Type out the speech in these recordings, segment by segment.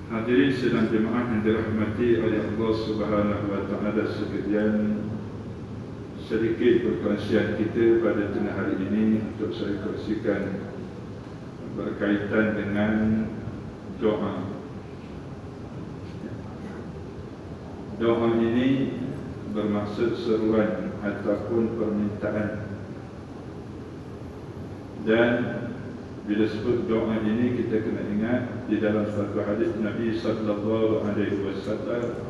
Hadirin sidang jemaah yang dirahmati oleh Allah Subhanahu wa taala sekalian, sedikit perkongsian kita pada tengah hari ini untuk saya kongsikan berkaitan dengan doa. Doa ini bermaksud seruan ataupun permintaan, dan bila sebut doa ini kita kena ingat di dalam satu hadis Nabi sallallahu alaihi wasallam,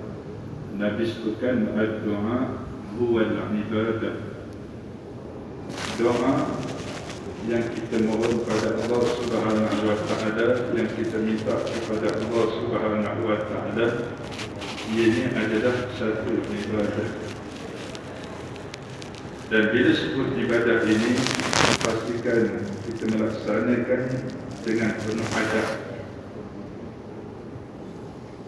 Nabi sebutkan ad-du'a huwa al-ibadah. Doa yang kita mohon pada Allah Subhanahu wa taala, yang kita minta kepada Allah Subhanahu wa taala, ini adalah satu ibadah. Dan bila sebut ibadah ini, pastikan kita melaksanakan dengan penuh adab,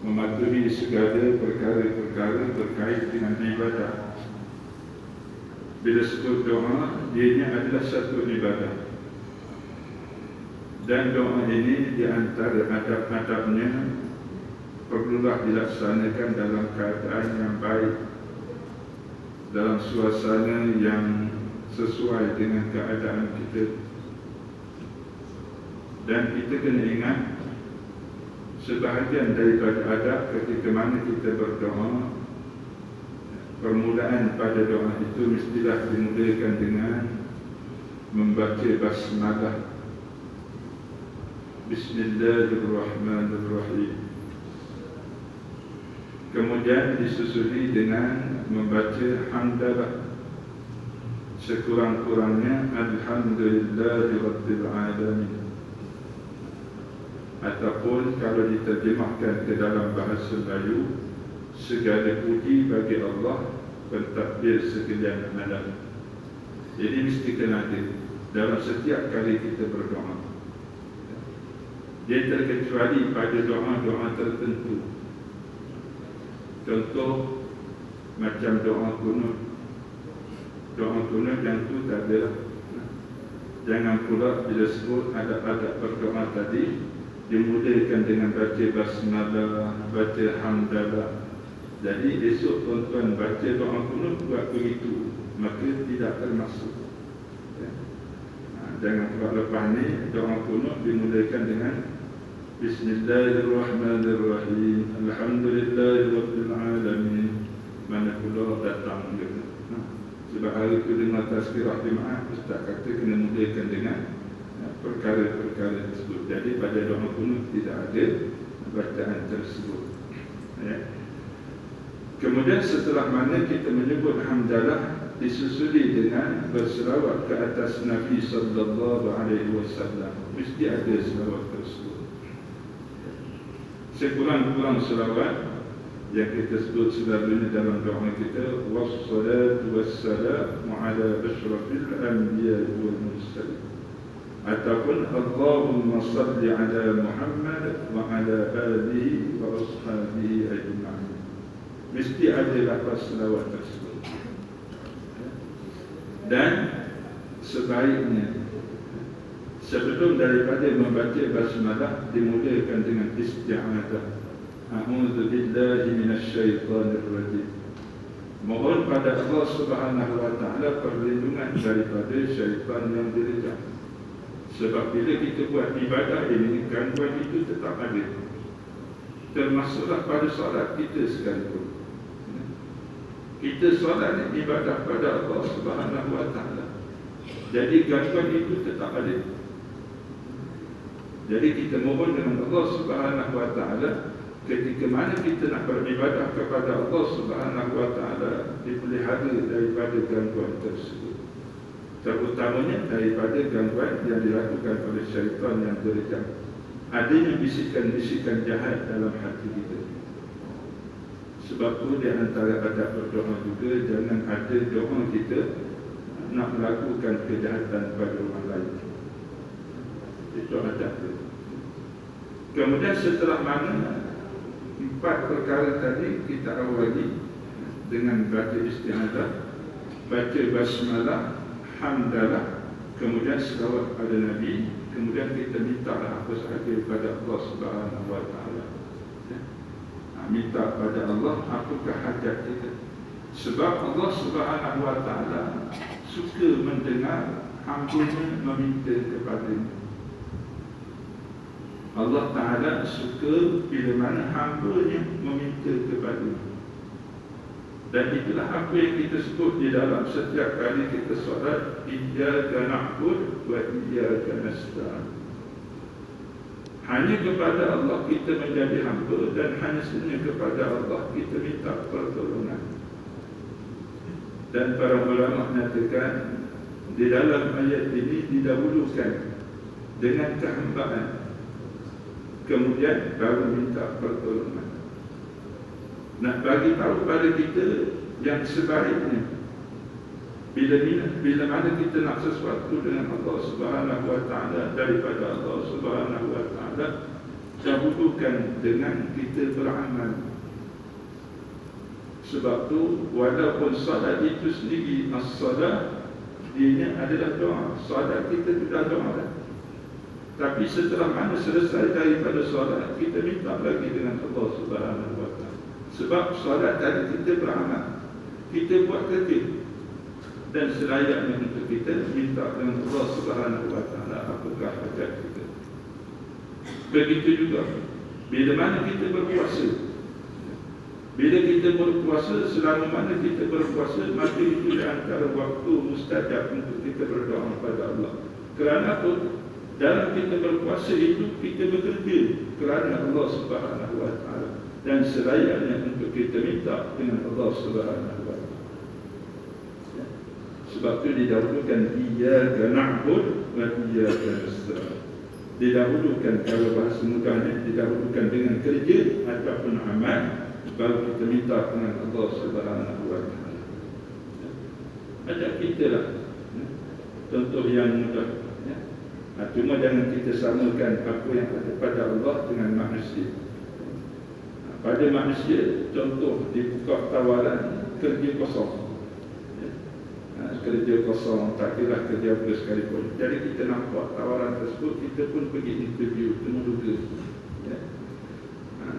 mematuhi segala perkara-perkara berkait dengan ibadah. Bila sebut doa, dia adalah satu ibadah. Dan doa ini di antara adab-adabnya perlulah dilaksanakan dalam keadaan yang baik, dalam suasana yang sesuai dengan keadaan kita. Dan kita kena ingat, sebahagian daripada adab ketika mana kita berdoa, permulaan pada doa itu mestilah dimulakan dengan membaca basmalah, Bismillahirrahmanirrahim. Kemudian disusuli dengan membaca hamdalah, sekurang-kurangnya Alhamdulillahirabbil alamin. Ataupun kalau diterjemahkan ke dalam bahasa Melayu, segala puji bagi Allah, pentadbir sekalian alam. Jadi mesti kena ada dalam setiap kali kita berdoa. Dia terkecuali pada doa-doa tertentu. Contoh macam doa kunut. Doa kunut yang tu tak ada. Jangan pula bila sebut adab-adab berdoa tadi dimulakan dengan baca basmalah, baca hamdalah. Jadi esok tuan-tuan baca doa kunut buat begitu, maka tidak termasuk. Jangan pula lepas ni doa kunut dimulakan dengan Bismillahirrahmanirrahim, Alhamdulillahirabbil alamin. Mana pula datang gitu. Sebab hari itu dengar tazkirah jemaah, ustaz kata kena mulakan dengan perkara-perkara tersebut. Jadi pada doa kunut tidak ada bacaan tersebut. Ya. Kemudian setelah mana kita menyebut hamdalah, disusuli dengan berselawat ke atas Nabi sallallahu alaihi wasallam. Mesti ada selawat tersebut. Sekurang-kurang selawat yang kita sebut selalunya dalam doa kita, wassalatu wassalamu ala asyrafil anbiya'i wal mursalin, ataupun Allahumma salli ala Muhammad wa ala alihi wa ashabihi ajma'in. Mesti ada lafaz selawat tersebut. Dan sebaiknya sebelum daripada membaca basmalah dimulakan dengan isti'adzah. A'udzu billahi minasyaitonir rajim. Mohon pada Allah Subhanahu wa taala perlindungan daripada syaitan yang direjam. Sebab bila kita buat ibadah ini, gangguan itu tetap ada. Termasuklah pada solat kita sekalipun. Kita solat ibadah pada Allah Subhanahu wa taala. Jadi gangguan itu tetap ada. Jadi kita mohon dengan Allah Subhanahu wa taala ketika mana kita nak beribadah kepada Allah Subhanahu wa taala, dipelihara daripada gangguan tersebut. Terutamanya daripada gangguan yang dilakukan oleh syaitan yang direjam. Adanya bisikan-bisikan jahat dalam hati kita. Sebab itu di antara adab berdoa juga, jangan ada doa kita nak melakukan kejahatan pada orang lain. Itu adab itu. Kemudian setelah mana empat perkara tadi kita awali dengan baca isti'adzah, baca basmalah, hamdalah, kemudian selawat pada Nabi, kemudian kita minta apa sahaja kepada Allah Subhanahu wa taala. Minta pada Allah apakah hajat kita. Sebab Allah Subhanahu wa Ta'ala suka mendengar hamba-Nya meminta kepadanya. Allah Ta'ala suka bila mana hamba-Nya meminta kepadanya. Dan itulah apa yang kita sebut di dalam setiap kali kita solat, iyyaka na'budu wa iyyaka nasta'in. Hanya kepada Allah kita menjadi hamba, dan hanya saja kepada Allah kita minta pertolongan. Dan para ulama menyatakan di dalam ayat ini didahulukan dengan kehambaan, kemudian baru minta pertolongan. Nak bagi tahu pada kita yang sebaiknya, bila mana kita nak sesuatu dengan Allah Subhanahu wa Ta'ala, daripada Allah Subhanahu wa Ta'ala, dahulukan dengan kita beramal. Sebab tu walaupun salat itu sendiri, as-salat dia adalah doa. Salat kita sudah doa, tapi setelah mana selesai daripada salat, kita minta lagi dengan Allah Subhanahu wa Ta'ala. Sebab salat tadi kita beramal, kita buat kerja, dan selayaknya untuk kita minta dengan Allah Subhanahu wa Ta'ala apakah hajat kita. Begitu juga bila mana kita berpuasa. Bila kita berpuasa, selama mana kita berpuasa, maka itu di antara waktu mustajab untuk kita berdoa kepada Allah. Kerana apa? Dalam kita berpuasa itu kita bekerja kerana Allah Subhanahu wa Ta'ala, dan selayaknya untuk kita minta dengan Allah Subhanahu wa Ta'ala. Sebab itu didahulukan iyyaka na'budu wa iyyaka nasta'in. Didahulukan, kalau bahasa mudahnya, didahulukan dengan kerja ataupun amal, baru kita minta dengan Allah Subhanahu wa Ta'ala. Ajak kita lah contoh yang mudah. Cuma jangan kita samakan apa yang ada pada Allah dengan manusia. Pada manusia, contoh dibuka tawaran kerja kosong, kerja kosong, tak kira kerja apa sekalipun. Jadi kita nampak tawaran tersebut, kita pun pergi interview, temu duga.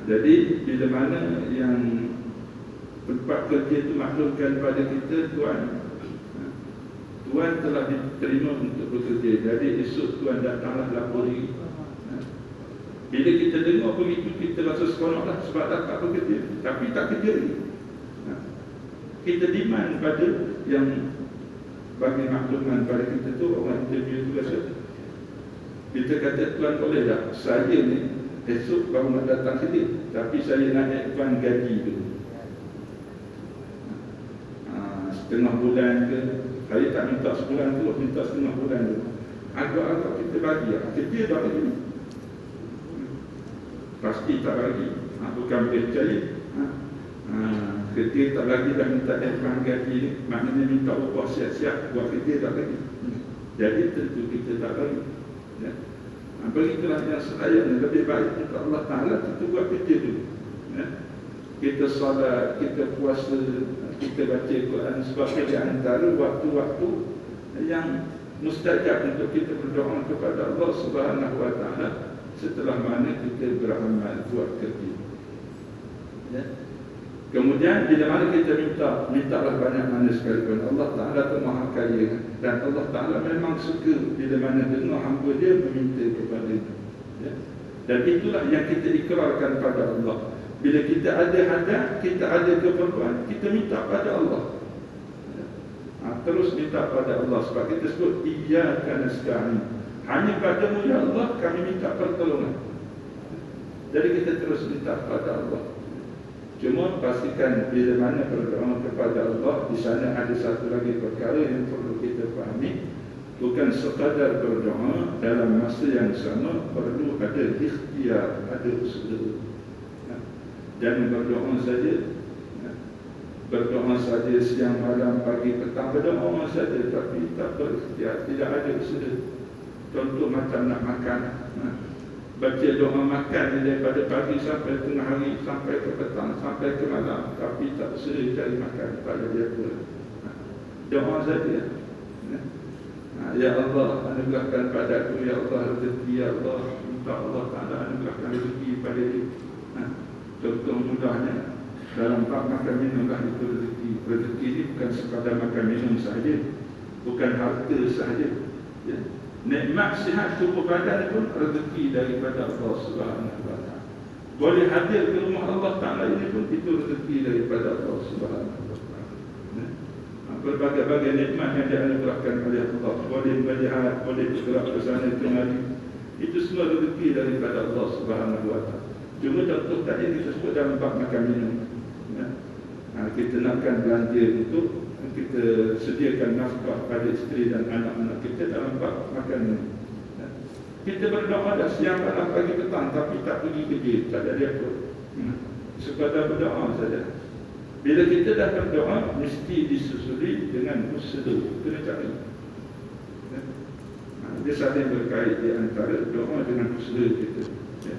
Jadi bila mana yang tempat kerja itu maklumkan pada kita, Tuan telah diterima untuk bekerja, jadi esok Tuan datanglah lapori. Bila kita dengar begitu, kita rasa seronok lah, sebab dapat bekerja, tapi tak kerja lagi. Kita demand pada yang bagi makluman pada kita tu, orang interview tu rasa, kita kata Tuan boleh tak, saya ni esok baru nak datang kerja, tapi saya nak naikkan gaji tu setengah bulan ke. Saya tak minta sebulan tu, minta setengah bulan tu. Agak-agak kita bagi, kerja tak bagi, pasti tak bagi. Bukan boleh percaya. Kerja tak bagi, dah minta naikkan gaji ni, maknanya minta upah siap-siap, buat kerja tak bagi. Jadi tentu kita tak bagi. Begitulah yang selayaknya. Lebih baik untuk Allah Ta'ala kita buat kerja dulu. Kita salat, kita puasa, kita baca Quran, sebab di antara waktu-waktu yang mustajab untuk kita berdoa kepada Allah Subhanahu wa Ta'ala setelah mana kita beramal, buat kerja. Kemudian bila mana kita mintalah banyak mana sekalipun. Allah Ta'ala itu Maha Kaya, dan Allah Ta'ala memang suka bila mana dengar hamba dia meminta kepada-Nya. Dan itulah yang kita ikrarkan pada Allah. Bila kita ada hajat, kita ada keperluan, kita minta pada Allah. Terus minta pada Allah. Sebab kita sebut iyyaka nasta'in, hanya padamu ya Allah kami minta pertolongan. Jadi kita terus minta pada Allah. Cuma pastikan bila mana berdoa kepada Allah, di sana ada satu lagi perkara yang perlu kita fahami. Bukan sekadar berdoa, dalam masa yang sama perlu ada ikhtiar, ada usaha. Jangan berdoa saja, berdoa saja siang, malam, pagi, petang, berdoa saja tapi tak berikhtiar, tidak ada usaha. Contoh macam nak makan, baca doa makan daripada pagi sampai tengah hari, sampai ke petang, sampai ke malam, tapi tak usaha cari makan, tak ada dia pula. Doa saja. Ya Allah, anugerahkan padaku, ya Allah rezeki, ya Allah, minta Allah Ta'ala anugerahkan rezeki pada dia. Contoh mudahnya, dalam bab makan minum lah itu rezeki. Rezeki ini bukan sekadar makan minum sahaja, bukan harta sahaja. Ya. Nikmat sihat tubuh badan pun rezeki daripada Allah Subhanahu wa Ta'ala. Boleh hadir ke rumah Allah Ta'ala ini pun itu rezeki daripada Allah Subhanahu wa Ta'ala. Ya. Berbagai-bagai nikmat yang dianugerahkan oleh Allah, boleh melihat, boleh bergerak ke sana kemari, itu semua rezeki daripada Allah Subhanahu wa Ta'ala. Cuma contoh tadi kita sebut dalam bab makan minum. Ya. Kita nakkan belanja untuk kita sediakan nafkah pada isteri dan anak-anak kita dalam bab makan minum. Ya. Kita berdoa dah siang, malam, pagi, petang, tapi tak pergi kerja, tak ada apa. Sekadar berdoa saja. Bila kita dah berdoa, mesti disusuli dengan usaha, kena cari. Ya. Dia saling berkait di antara doa dengan usaha kita. Ya.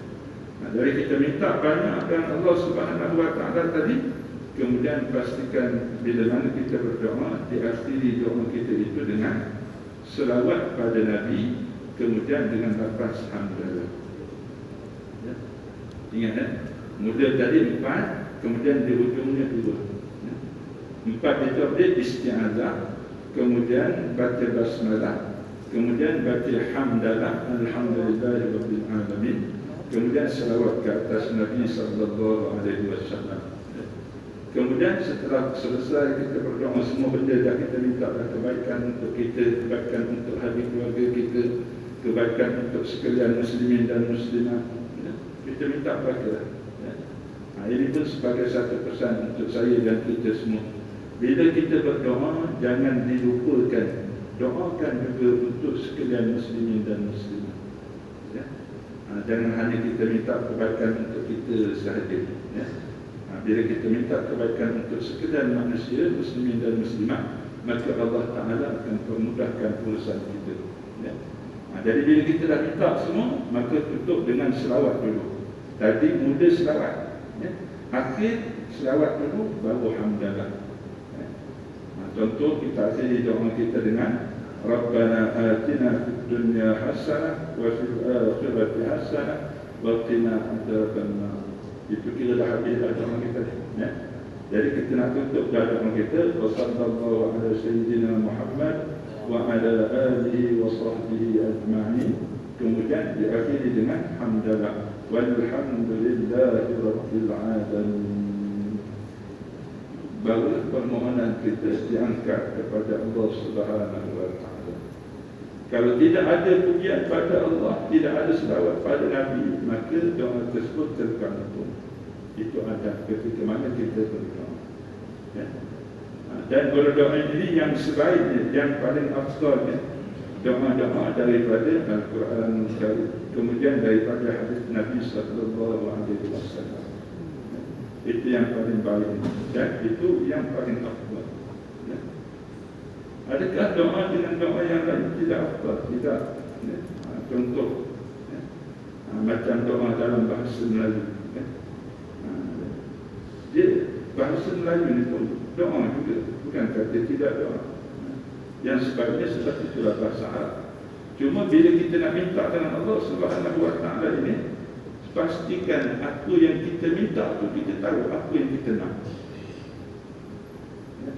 Jadi kita minta banyak dan Allah Subhanahu wa Ta'ala tadi, kemudian pastikan bila mana kita berdoa, diakhiri doa kita itu dengan selawat pada Nabi, kemudian dengan lafaz hamdalah. Ya. Ingat ya? Mula tadi 4, kemudian di ujungnya 2. Ya. 4 itu dia isti'adzah, kemudian baca basmalah, kemudian baca hamdalah, alhamdulillahirabbil alamin, kemudian selawat ke atas Nabi sallallahu alaihi wasallam. Kemudian setelah selesai kita berdoa semua benda dah kita minta kebaikan untuk kita, kebaikan untuk ahli keluarga kita, kebaikan untuk sekalian muslimin dan muslimat. Kita minta bahagia. Ini pun sebagai satu pesan untuk saya dan kita semua. Bila kita berdoa, jangan dilupakan, doakan juga untuk sekalian muslimin dan muslimat. Ya. Jangan hanya kita minta kebaikan untuk kita sahaja. Ya. Bila kita minta kebaikan untuk sekalian manusia, muslimin dan muslimat, maka Allah Ta'ala akan permudahkan urusan kita. Ya. Jadi bila kita dah minta semua, maka tutup dengan selawat dulu. Tadi mula selawat, ya. Akhir selawat dulu, baru hamdalah. Ya. Contoh kita akhiri doa kita dengan Rabbana atina fid dunya hasanah wa fil akhirati hasanah wa qina adzabannar. Itu kira dah habis dah doa kita. Ya. Jadi kita nak tutup dah doa kita, sallallahu ala sayyidina Muhammad wa ala alihi wa sahbihi ajma'in. Kemudian diakhiri dengan hamdalah, walhamdulillahi rabbil alamin. Barulah permohonan kita diangkat kepada Allah Subhanahu wa Ta'ala. Kalau tidak ada pujian pada Allah, tidak ada selawat pada Nabi, maka doa tersebut tergantung. Itu ada ketika mana kita berdoa. Ya. Dan berdoa ini yang sebaiknya, yang paling afdalnya, doa-doa daripada Al-Quran Karim, kemudian daripada hadis Nabi sallallahu alaihi wasallam. Itu yang paling baik dan itu yang paling afdal. Ya. Adakah doa dengan doa yang lain tidak afdal? Tidak. Ya. Contoh, ya. Macam doa dalam bahasa Melayu. Ya. Dia bahasa Melayu ni pun doa juga, bukan kata tidak doa. Yang sebabnya sebab itulah bahasa Arab. Cuma bila kita nak minta dengan Allah Subhanahu wa Ta'ala ini, pastikan apa yang kita minta tu kita tahu apa yang kita nak. Ya.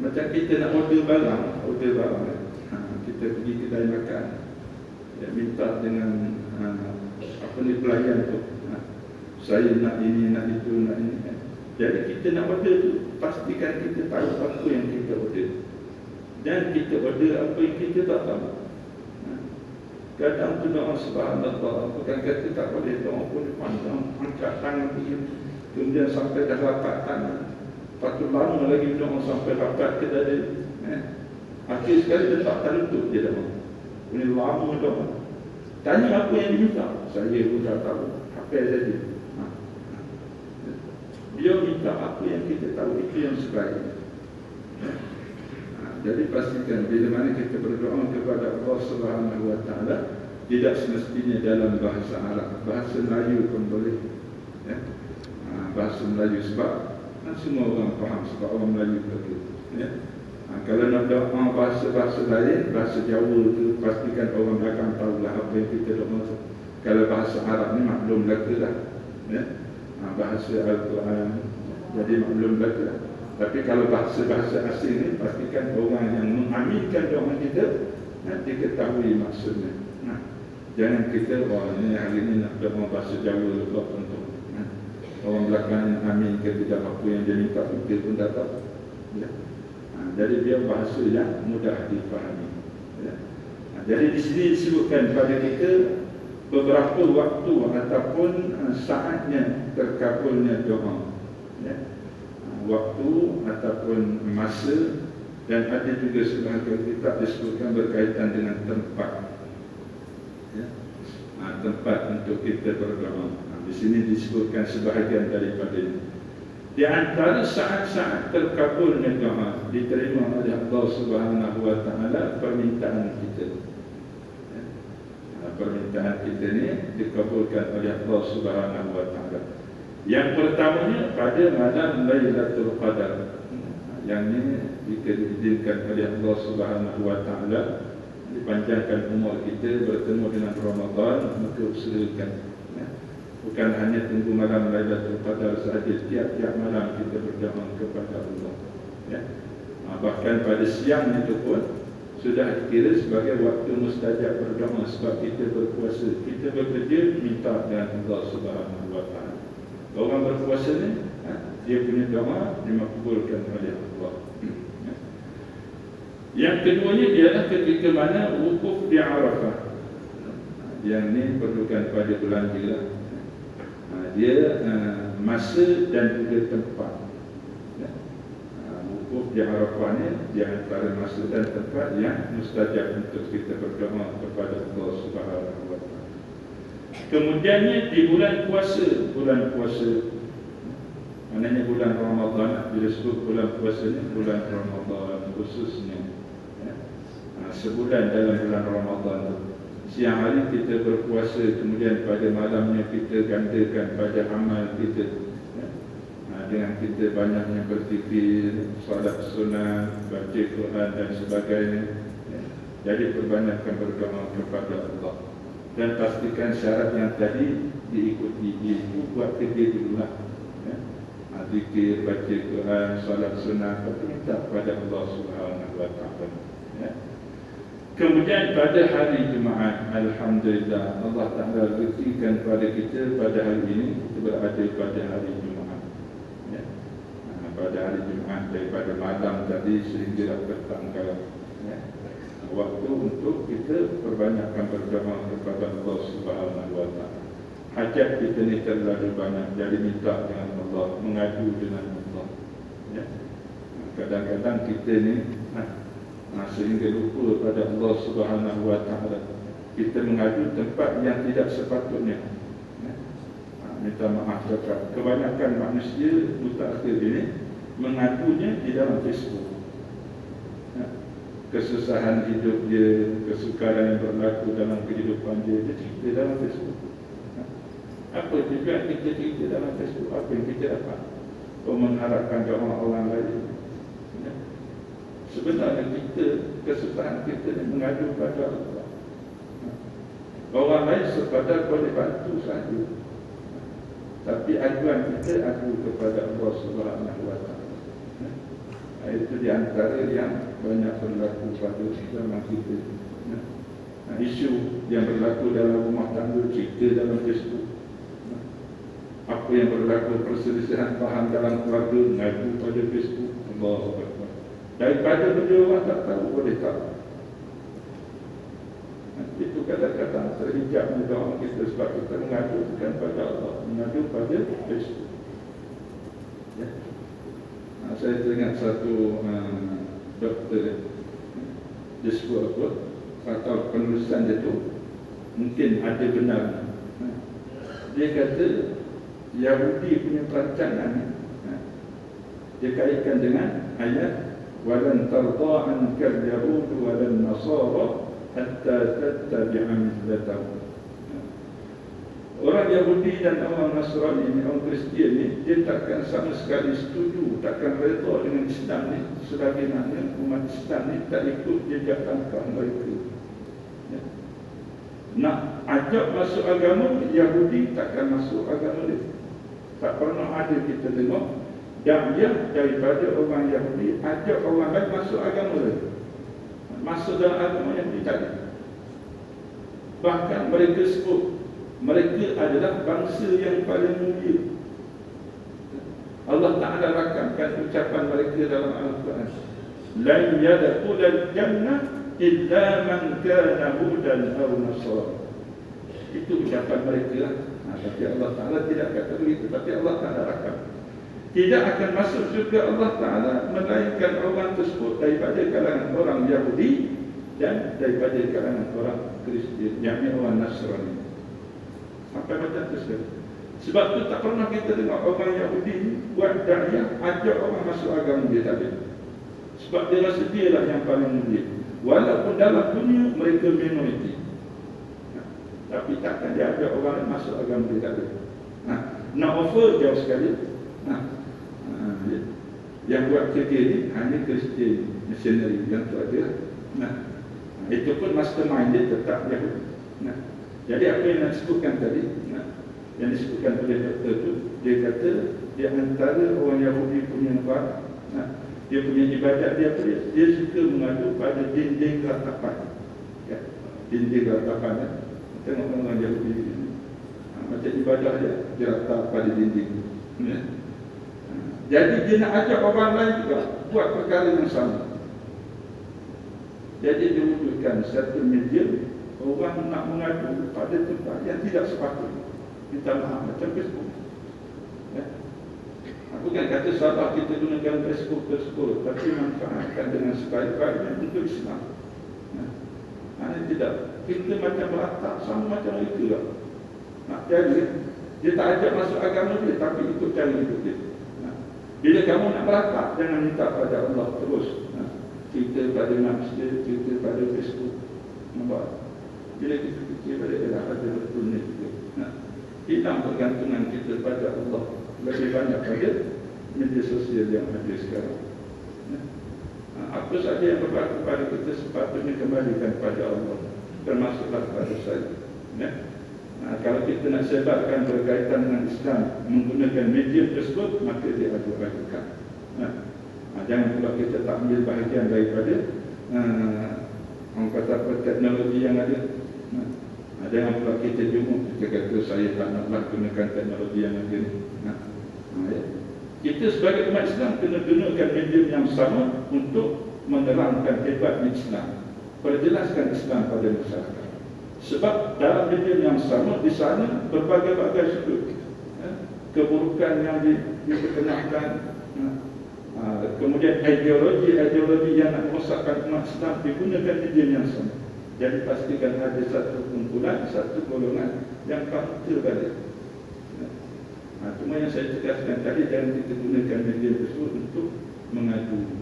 Macam kita nak order barang, kita pergi kedai makan, ya, minta dengan apa ni pelayan tu, saya nak ini, nak itu, nak ini. Jadi kita nak order tu, pastikan kita tahu apa yang kita order. Dan kita order apa yang kita tak tahu. Kadang tu doa subhanallah, bukan kata tak boleh doa pun pandang, angkat tangan dia, kemudian sampai dah rapat tangan. Lepas tu lama lagi doa sampai rapat ke dada. Akhir sekali dia tak tertutup dia doa. Ini lama doa. Tanya apa yang diminta, saya pun tak tahu, hafal saja. Dia minta apa yang kita tahu, itu yang sebaik. Jadi pastikan bila mana kita berdoa kepada Allah Subhanahu wa Ta'ala, tidak semestinya dalam bahasa Arab, bahasa Melayu pun boleh. Ya. Bahasa Melayu sebab semua orang faham, sebab orang Melayu begitu. Ya. Kalau nak doa bahasa-bahasa lain, bahasa Jawa tu, pastikan orang belakang tahulah apa yang kita doa tu. Kalau bahasa Arab ni maklum belaka dah. Ya. bahasa Al-Quran, jadi maklum baca. Tapi kalau bahasa-bahasa asing ni, pastikan orang yang mengaminkan doa kita diketahui maksudnya. Jangan kita, ini hari ini nak doa bahasa Jawa lepas untuk orang belakang amin ke tidak apa yang dia minta, dia pun tak tahu. Ya. Jadi dia bahasa yang mudah difahami. Ya. Jadi di sini disebutkan pada kita beberapa waktu ataupun saatnya terkabulnya doa. Ya. Waktu ataupun masa, dan ada juga sebahagian kitab disebutkan berkaitan dengan tempat. Ya. Tempat untuk kita berdoa. Di sini disebutkan sebahagian daripada ini. Di antara saat-saat terkabulnya doa, diterima oleh Allah Subhanahu wa Ta'ala permintaan kita. Ya. Permintaan kita ini dikabulkan oleh Allah Subhanahu wa Ta'ala. Yang pertamanya pada malam Lailatul Qadar. Yang ini jika diizinkan oleh Allah Subhanahu wa Ta'ala, dipanjangkan umur kita bertemu dengan Ramadan, maka usahakan. Bukan hanya tunggu malam Lailatul Qadar sahaja, tiap-tiap malam kita berdoa kepada Allah. Ya. Bahkan pada siang itu pun sudah dikira sebagai waktu mustajab berdoa, sebab kita berpuasa, kita bekerja, minta dengan Allah Subhanahu wa Ta'ala. Orang berpuasa ni, dia punya doa dimakbulkan oleh Allah. Yang keduanya ialah ketika mana wukuf di Arafah. Yang ni perlukan pada bulan Jilah. Dia masa dan juga tempat. Wukuf di Arafah ni di antara masa dan tempat yang mustajab untuk kita berdoa kepada Allah Subhanahu wa Ta'ala. Kemudiannya di bulan puasa, maknanya bulan Ramadan. Bila sebut bulan puasa ni, bulan Ramadan khususnya. Sebulan dalam bulan Ramadan tu, siang hari kita berpuasa, kemudian pada malamnya kita gandakan pada amal kita, dengan kita banyaknya berzikir, solat sunat, baca Quran dan sebagainya. Jadi perbanyakkan berdoa kepada Allah, dan pastikan syarat yang tadi diikuti. Itu buat kerja dululah. Zikir, baca Quran, solat sunat, minta kepada Allah Subhanahu wa Ta'ala. Kemudian pada hari Jumaat, Alhamdulillah, Allah Ta'ala berikan kepada kita pada hari ini, kita berada pada hari Jumaat. Ya. Pada hari Jumaat, daripada malam tadi sehingga petang kala. Ya. Waktu untuk kita perbanyakkan berdoa kepada Allah Subhanahu wa Ta'ala. Hajat kita ni terlalu banyak, jadi minta dengan Allah, mengadu dengan Allah. Ya. Kadang-kadang kita ni sehingga lupa pada Allah Subhanahu wa Ta'ala. Kita mengadu tempat yang tidak sepatutnya. Minta maaf cakap. Kebanyakan manusia mutakhir ini mengadunya di dalam Facebook. Kesusahan hidup dia, kesukaran yang berlaku dalam kehidupan dia cerita dalam Facebook. Apa juga kita cerita dalam Facebook? Apa yang kita dapat? Mengharapkan doa orang lain. Sebenarnya kita, kesusahan kita ni mengadu pada Allah. Orang lain sekadar boleh bantu saja, tapi aduan kita adu kepada Allah Subhanahu wa Ta'ala. Itu di antara yang banyak berlaku pada zaman kita. Isu yang berlaku dalam rumah tangga, cerita dalam Facebook. Apa yang berlaku perselisihan faham dalam keluarga, ngadu pada Facebook. Allahu Akbar. Daripada benda orang tak tahu, boleh tahu. Itu kadang-kadang terhijabnya doa kita, sebab kita mengadu bukan pada Allah, mengadu pada Facebook. Ya. Saya teringat satu doktor, dia sebut apa, atau penulisan dia tu mungkin ada benar. Dia kata Yahudi punya perancangan, dia kaitkan dengan ayat walan tarda ankal yahud walan nasara hatta tattabi'a millatahum. Orang Yahudi dan orang Nasrani ni, orang Kristian ni, dia takkan sama sekali setuju, takkan redha dengan Islam ni, selagi mana umat Islam ni tak ikut jejak langkah mereka. Ya. Nak ajak masuk agama Yahudi, takkan masuk agama dia. Tak pernah ada kita tengok da'iyah daripada orang Yahudi ajak orang lain masuk agama lain. Masuk dalam agama Yahudi tak ada. Bahkan mereka sebut mereka adalah bangsa yang paling mulia. Allah Ta'ala rakamkan ucapan mereka dalam Al-Quran. Lan yadkhulal jannah illa man kana hudan aw nasara. Itu ucapan mereka lah. Tapi Allah Ta'ala tidak kata begitu. Tapi Allah Ta'ala rakam. Tidak akan masuk surga Allah Ta'ala melainkan orang tersebut daripada kalangan orang Yahudi dan daripada kalangan orang Kristian, yakni orang Nasrani. Sampai macam tu sekali. Sebab tu tak pernah kita tengok orang Yahudi buat da'iyah ajak orang masuk agama dia, tak ada. Sebab dia rasa dia lah yang paling mulia. Walaupun dalam dunia mereka minoriti, tapi takkan dia ajak orang masuk agama dia, tak ada. Nak offer jauh sekali. Yang buat kerja ni hanya Kristian missionary yang tu ada. Itu pun mastermind dia tetap Yahudi. Jadi apa yang nak sebutkan tadi, yang disebutkan oleh doktor tu, dia kata dia antara orang Yahudi punya apa, dia punya ibadat dia apa dia suka mengadu pada dinding ratapan. Dinding ratapan. Tengok orang Yahudi macam ibadah dia rata pada dinding. Jadi dia nak ajak orang lain juga buat perkara yang sama. Jadi dia wujudkan satu media orang nak mengadu pada tempat yang tidak sepatutnya. Minta maaf macam Facebook. Aku kan kata salah kita gunakan Facebook tersebut, tapi manfaatkan dengan sebaik-baiknya untuk Islam. Tidak. Kita macam beratap sama macam itu lah. Jadi dia tak ajak masuk agama dia, tapi ikut cara hidup dia. Bila kamu nak beratap, jangan minta pada Allah terus. Kita pada masjid, kita pada Facebook. Nampak? Bila kita fikir pada ada betulnya juga. Hilang pergantungan kita pada Allah lebih banyak pada media sosial yang ada sekarang. Apa saja yang berlaku pada kita sepatutnya kembalikan pada Allah, termasuklah pada saya. Kalau kita nak sebarkan berkaitan dengan Islam menggunakan media tersebut, maka dia adukan. Jangan pula kita tak ambil bahagian daripada orang kata apa, teknologi yang ada. Jangan pula kita jumpa kita kata saya tak nak gunakan teknologi yang ada ni. Kita sebagai umat Islam kena gunakan medium yang sama untuk menerangkan hebat Islam, perjelaskan Islam pada masyarakat. Sebab dalam medium yang sama di sana berbagai-bagai sudut keburukan yang diperkenalkan, kemudian ideologi yang nak merosakkan umat Islam digunakan medium yang sama. Jadi pastikan ada satu kumpulan, satu golongan yang counter balik. Cuma yang saya tegaskan tadi, jangan kita gunakan media tersebut untuk mengadu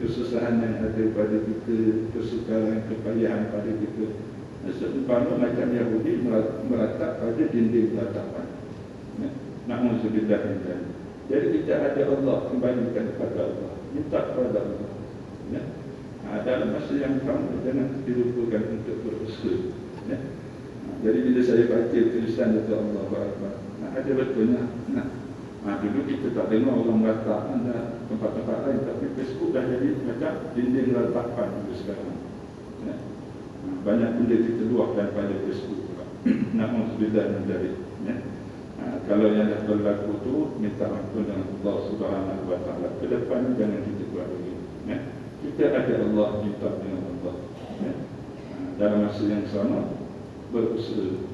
kesusahan yang ada pada kita, kesukaran, kepayahan pada kita. Seumpama macam Yahudi meratap pada dinding ratapan. Na'udzubillah min dzalik. Jadi kita ada Allah, kembalikan kepada Allah, minta kepada Allah. Dalam masa yang sama jangan dilupakan untuk berusaha. Jadi bila saya baca tulisan itu Allahu Akbar, ada betulnya. Dulu kita tak dengar orang meratap tempat-tempat lain, tapi Facebook dah jadi macam dinding ratapan itu sekarang. Banyak benda kita luahkan pada Facebook pula. Na'udzubillah min dzalik. Kalau yang dah berlaku tu, minta ampun dengan Allah Subhanahu wa Ta'ala. Ke depan jangan kita buat lagi. Kita ada Allah, minta dengan Allah. Dalam masa yang sama berusaha.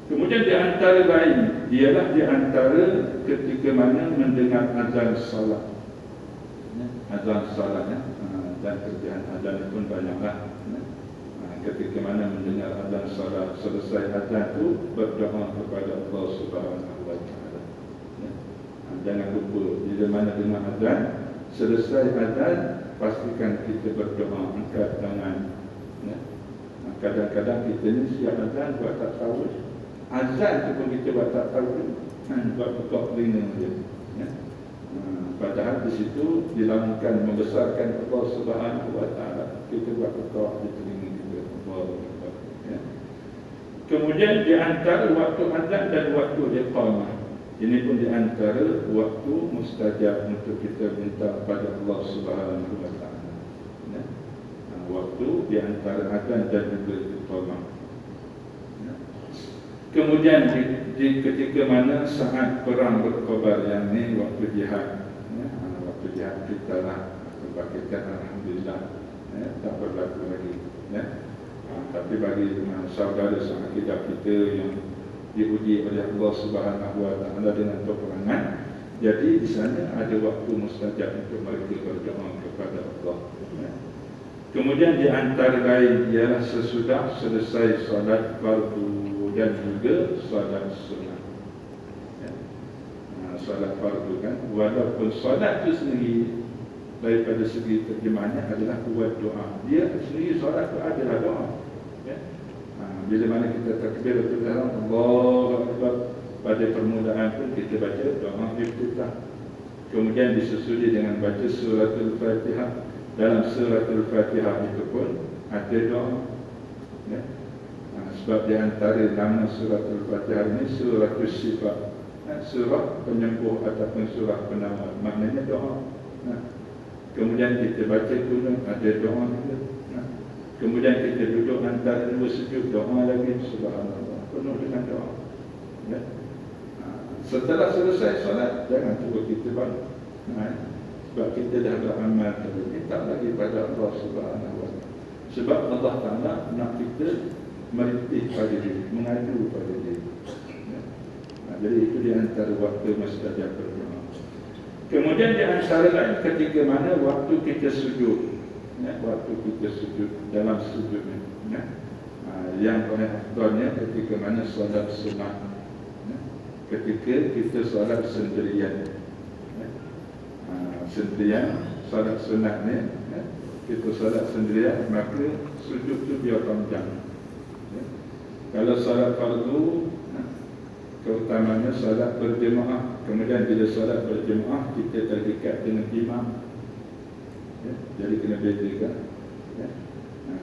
Kemudian di antara lain ialah di antara ketika mana mendengar azan salat. Azan salat dan kerjaan azan pun banyaklah. Ketika mana mendengar azan salat, selesai azan itu berdoa kepada Allah Subhanahu wa Ta'ala. Jangan lupa bila mana dengar azan, selesai azan pastikan kita berdoa, angkat tangan. Kadang-kadang kita ni siap azan buat tak tahu. Azan tu pun kita buat tak tahu, buat buka telinga dia. Padahal di situ dilambungkan membesarkan Allah Subhanahu wa Ta'ala. Kita buat buka di telinga kita. Kemudian di antara waktu azan dan waktu iqamah, ini pun di antara waktu mustajab untuk kita minta pada Allah Subhanahu wa taala. Ya. Waktu di antara azan dan juga iqamah. Ya. Kemudian di ketika mana saat perang berkobar, yang ini waktu jihad. Ya. Waktu jihad kita lah kebangkitan, alhamdulillah, ya, tak berlaku lagi. Ya. Tapi bagi saudara seakidah kita yang diuji oleh Allah Subhanahu wa taala dengan peperangan, jadi di sana ada waktu mustajab untuk mereka berdoa kepada Allah. Ya. Kemudian di antara lain ialah sesudah selesai solat fardu dan juga solat sunat. Ya. Solat fardu kan, walaupun solat itu sendiri daripada segi terjemahannya adalah buat doa. Dia sendiri solat itu adalah doa. Ya. Bila mana kita takbir dalam Allahu Akbar, pada permulaan pun kita baca doa iftitah. Kemudian disusuli dengan baca suratul Fatihah. Dalam suratul Fatihah itu pun ada doa. Ya. Sebab di antara nama suratul Fatihah ini suratul sifat, surah penyembuh ataupun surah penawar, maknanya doa. Kemudian kita baca kunut, ada doa juga. Kemudian kita duduk antara dua sujud, doa lagi, subhanallah, penuh dengan doa. Ya. Setelah selesai solat, jangan cuba kita balik. Sebab kita dah beramal tadi, minta lagi pada Allah Subhanahu wa taala. Sebab Allah Taala nak kita merintih pada dia, mengadu pada dia. Ya. Jadi itu di antara waktu mustajab berdoa. Kemudian di antara lain ketika mana waktu kita sujud, ya, waktu kita sujud dalam sujud ni, ya. Yang paling afdalnya ketika mana solat sunat, ya. Ketika kita solat sendirian, ya. Sendirian solat sunat ni, ya. Kita solat sendirian, maka sujud tu biar panjang, ya. Kalau solat fardu, keutamanya solat berjemaah. Kemudian bila solat berjemaah, kita terikat dengan imam, ya, jadi kena bedakan. Ya.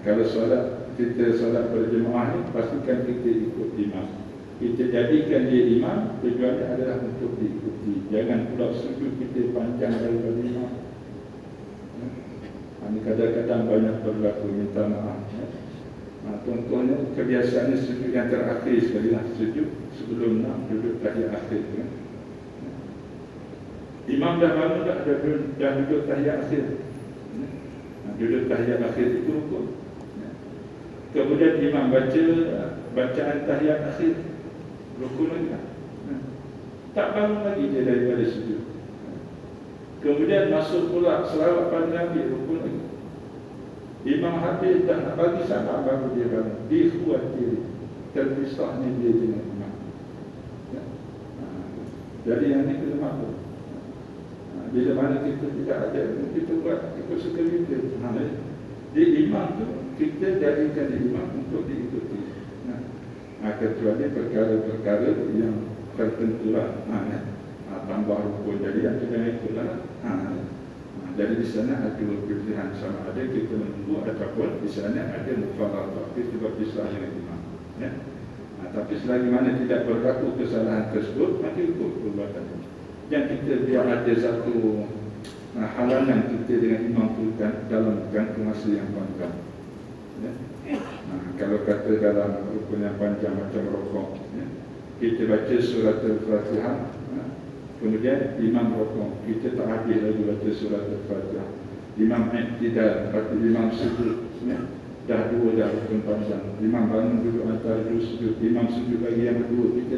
Kalau solat kita solat berjemaah ni, pastikan kita ikut imam. Kita jadikan dia imam, tujuannya adalah untuk diikuti. Jangan pula sujud kita panjang daripada imam. Ya. Ini kadang-kadang banyak berlaku, minta maaf. Ya. Contohnya kebiasaannya sujud yang terakhir sekali lah, sujud sebelum nak duduk tahiyat akhir. Ya. Imam dah bangun dah duduk tahiyat akhir. Duduk tahiyat akhir itu rukun. Kemudian imam baca bacaan tahiyat akhir, rukun lagi. Tak bangun lagi dia daripada sujud. Kemudian masuk pula selawat pada Nabi, rukun lagi. Imam habis dah nak bagi salam baru dia bangun. Dia khawatir terpisah ni dia dengan imam. Jadi yang ni kena maklum. Bila mana kita tidak ada, kita buat ikut suka kita. Di imam tu, kita jadikan imam untuk diikuti. Kecuali perkara-perkara yang tertentu lah. Tambah rukun, jadi yang kita ikutlah. Jadi di sana ada dua pilihan, sama ada kita menunggu ataupun di sana ada mufaradhah, kita berpisah dengan imam. Ya? Tapi selagi mana tidak berlaku kesalahan tersebut, maka ikut perbuatan itu. Yang kita biar ada satu halangan kita dengan imam itu dalam jangka masa yang panjang. Ya? Kalau kata dalam rukun yang panjang macam rokok, ya? Kita baca surat Al-Fatihah, kemudian imam rokok, kita tak habis lagi baca surat Al-Fatihah. Imam iktidal, lepas imam sujud, ya? Dah rukun panjang. Imam bangun duduk antara dua sujud, imam sujud lagi yang kedua, kita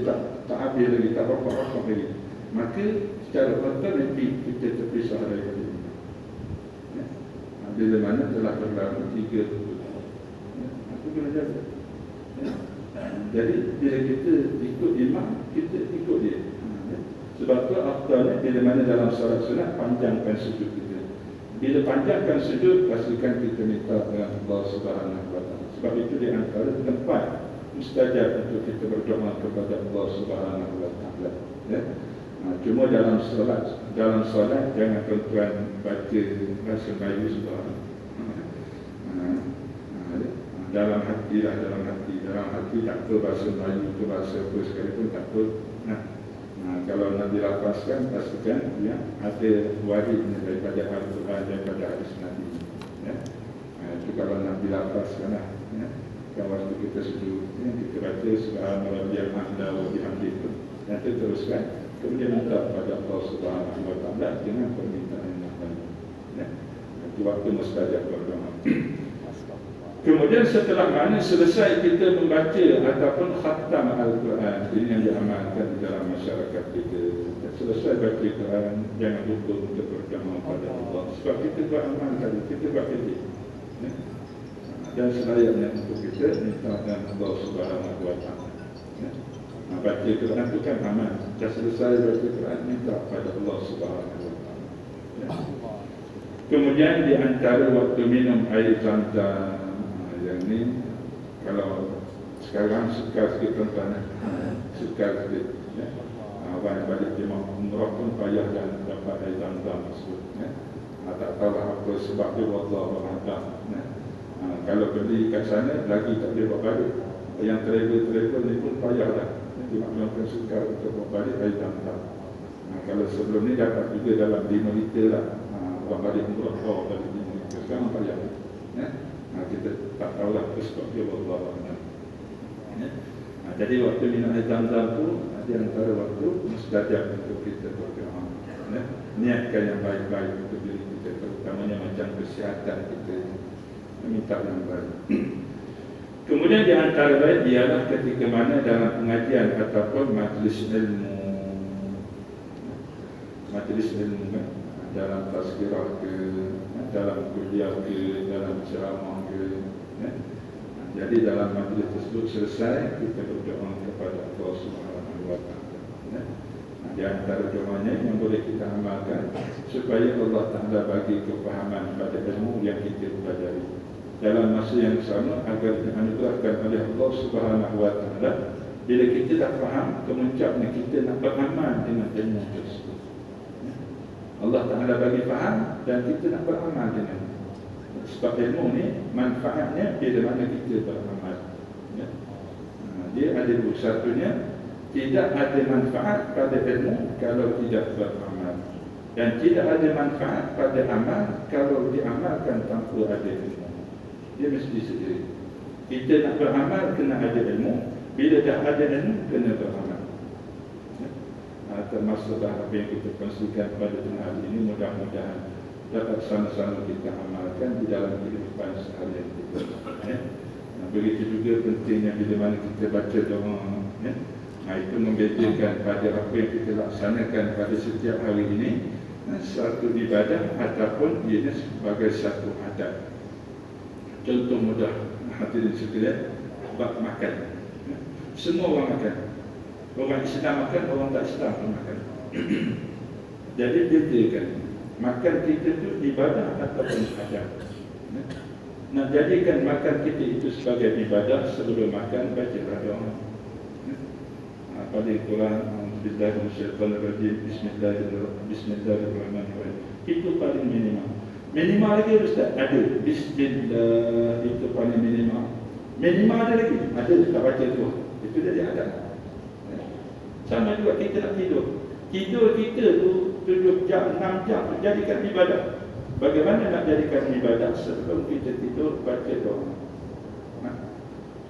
tak habis lagi, tak rokok lagi. Maka secara otomatik kita terpisah daripada imam. Ya? Bila mana telah berlaku 3 rukun. Ya? Aku kena jaga. Ya? Jadi bila kita ikut imam, kita ikut dia. Ya? Sebab tu afdalnya bila mana dalam solat sunat, panjangkan sujud kita. Bila panjangkan sujud, pastikan kita minta dengan Allah Subhanahu wa taala. Sebab itu di antara tempat mustajab untuk kita berdoa kepada Allah Subhanahu wa taala. Ya? Cuma dalam solat jangan tuan-tuan baca bahasa Melayu sembarang. Dalam hati dalam hati tak apa bahasa Melayu ke bahasa apa sekalipun tak apa. Kalau nak dilafazkan, pastikan ya, ada waridnya daripada Al-Quran, daripada hadis Nabi. Itu kalau nak dilafazkan lah. Kalau waktu kita sujud, kita baca Subhanallah rabbiyal a'la wa bihamdihi itu, nanti teruskan. Kemudian minta pada Allah Subhanahu wa Ta'ala dengan permintaan yang lain. Nanti waktu mustajab berdoa. Kemudian setelah mana selesai kita membaca ataupun khatam Al-Quran, ini yang diamalkan di dalam masyarakat kita. Selesai baca Quran, jangan lupa untuk berdoa pada Allah. Sebab kita beramal tadi, kita berakhirat. Dan selayaknya untuk kita minta dengan Allah Subhanahu wa Ta'ala. Baca Quran itu kan amal. Dah selesai baca Quran, minta pada Allah Subhanahu wa Ta'ala. Kemudian di antara waktu minum air zam-zam, yang ni kalau sekarang sukar sikit tuan-tuan, sukar sikit. Abang balik jemaah umrah pun payah dan dapat air zam-zam tersebut. Tak tahu apa sebab dia, wallahu a'lam. Kalau beli kat sana lagi tak boleh bawa balik. Yang travel ni pun payah dah. Dimaklumkan sukar untuk bawa balik air zam-zam. Kalau sebelum ni dapat juga dalam 5 liter lah. Bawa balik umrah, bawa balik 5 liter. Sekarang payah. Kita tak tahu lah sebab dia, wallahu a'lam. Jadi waktu minum air zam-zam tu di antara waktu mustajab untuk kita berdoa. Niatkan yang baik-baik untuk diri kita, terutamanya macam kesihatan kita, minta yang baik. Kemudian di antara lain ialah ketika mana dalam pengajian ataupun majlis ilmu kan, dalam tazkirah ke, dalam kuliah ke, dalam ceramah ke, jadi dalam majlis tersebut selesai, kita berdoa kepada Allah Subhanahu wa Ta'ala. Di antara doanya yang boleh kita amalkan supaya Allah Ta'ala bagi kefahaman pada ilmu yang kita pelajari dalam masa yang sama, agar dianugerahkan oleh Allah Subhanahu wa Ta'ala bila kita dah faham, kemuncaknya kita nak beramal dengan ilmu tersebut. Allah Ta'ala bagi faham dan kita nak beramal dengan. Sebab ilmu ni manfaatnya bila mana kita beramal. Dia ada dua. Satunya, tidak ada manfaat pada ilmu kalau tidak beramal, dan tidak ada manfaat pada amal kalau diamalkan tanpa ada ilmu. Dia mesti sendiri. Kita nak beramal kena ada ilmu. Bila dah ada ilmu, kena beramal. Termasuk apa yang kita kongsikan pada tengah hari ini, mudah-mudahan dapat sama-sama kita amalkan di dalam kehidupan seharian kita. Begitu juga pentingnya bila mana kita baca doa. Itu membedakan pada apa yang kita laksanakan pada setiap hari ini, satu ibadah ataupun ia sebagai satu adat. Contoh mudah, hadirin sekalian, bab makan. Semua orang makan. Orang Islam makan, orang tak Islam pun makan. Jadi bedakan makan kita itu ibadah ataupun adat. Nak jadikan makan kita itu sebagai ibadah, sebelum makan baca doa. Pada Quran, Bismillahirrahmanirrahim. Itu paling minimal. Minimal lagi Ustaz, ada Bismillah, itu paling minimal. Minimal ada lagi, ada tak baca tu. Itu jadi adat. Sama juga kita nak tidur. Tidur kita tu 7 jam, 6 jam, jadikan ibadah. Bagaimana nak jadikan ibadah? Sebelum kita tidur, baca doa.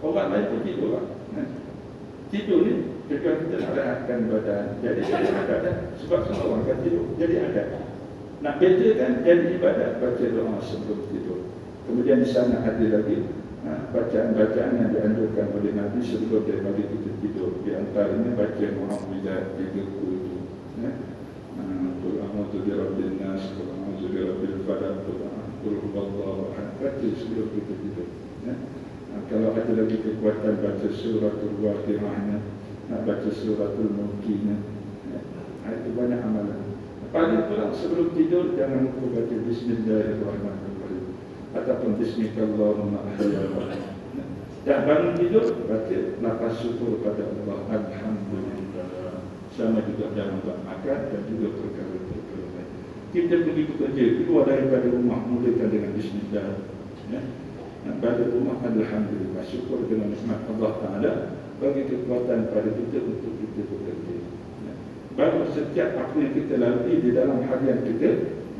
Orang lain pun tidur lah. Tidur ni, juga kita nak rehatkan badan. Jadi ada. Sebab semua orang akan tidur, jadi ada. Nak bedakan jadi ibadat, baca doa sebelum tidur. Kemudian di sana ada lagi bacaan-bacaan yang dianjurkan oleh Nabi sebelum daripada kita tidur. Di antaranya baca Muhammadah 3 kali. Qul a'udzu birabbin nas, qul a'udzu birabbil falaq, qul huwallahu ahad. Baca sebelum kita tidur. Kalau ada lagi kekuatan, baca suratul Waqi'ah, baca suratul Mulkiyah. Itu banyak amalan. Paling kurang sebelum tidur jangan lupa baca Bismillahirrahmanirrahim ataupun Bismillahirrahmanirrahim ahya. Dan bangun tidur baca lafaz syukur pada Allah, alhamdulillah. Sama juga dalam makan dan juga perkara-perkara lain. Kita pergi bekerja, keluar daripada rumah, mulakan dengan Bismillah. balik rumah, alhamdulillah, syukur dengan nikmat Allah Taala bagi kekuatan pada kita untuk kita bekerja. Baru setiap apa yang kita lalui di dalam harian kita,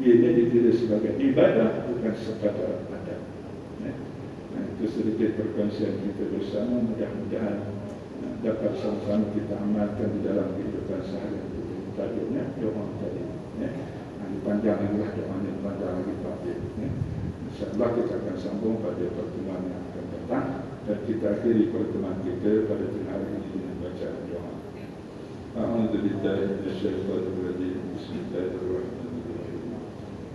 ianya dikira sebagai ibadah, bukan sekadar adat. Itu sedikit perkongsian kita bersama. Mudah-mudahan dapat sama-sama kita amalkan di dalam kehidupan sehari-hari kita. Tajuknya doa tadi. Panjang lagi lah doanya, panjang lagi Fatih. InsyaAllah kita akan sambung pada pertemuan yang akan datang, dan kita akhiri pertemuan kita pada hari ini dengan bacaan doa. A'udzubillahi minasyaitonir rajim. Bismillahirrahmanirrahim.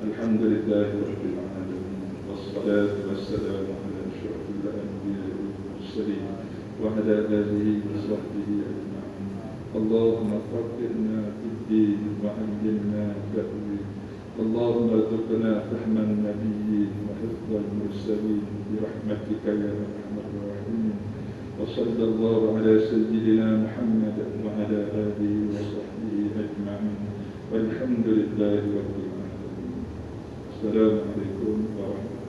Alhamdulillahi rabbil alamin. Wassalatu wassalamu ala asyrafil anbiya'i wal mursalin wa ala alihi wa sahbihi ajma'in. Allahumma faqihna fid din wa 'allimna ta'wil. اللهم ارزقنا فهم النبيين وحفظ المرسلين برحمتك يا ارحم الراحمين. وصلى الله على سيدنا محمد وعلى اله وصحبه اجمعين والحمد لله رب العالمين. السلام عليكم ورحمه الله.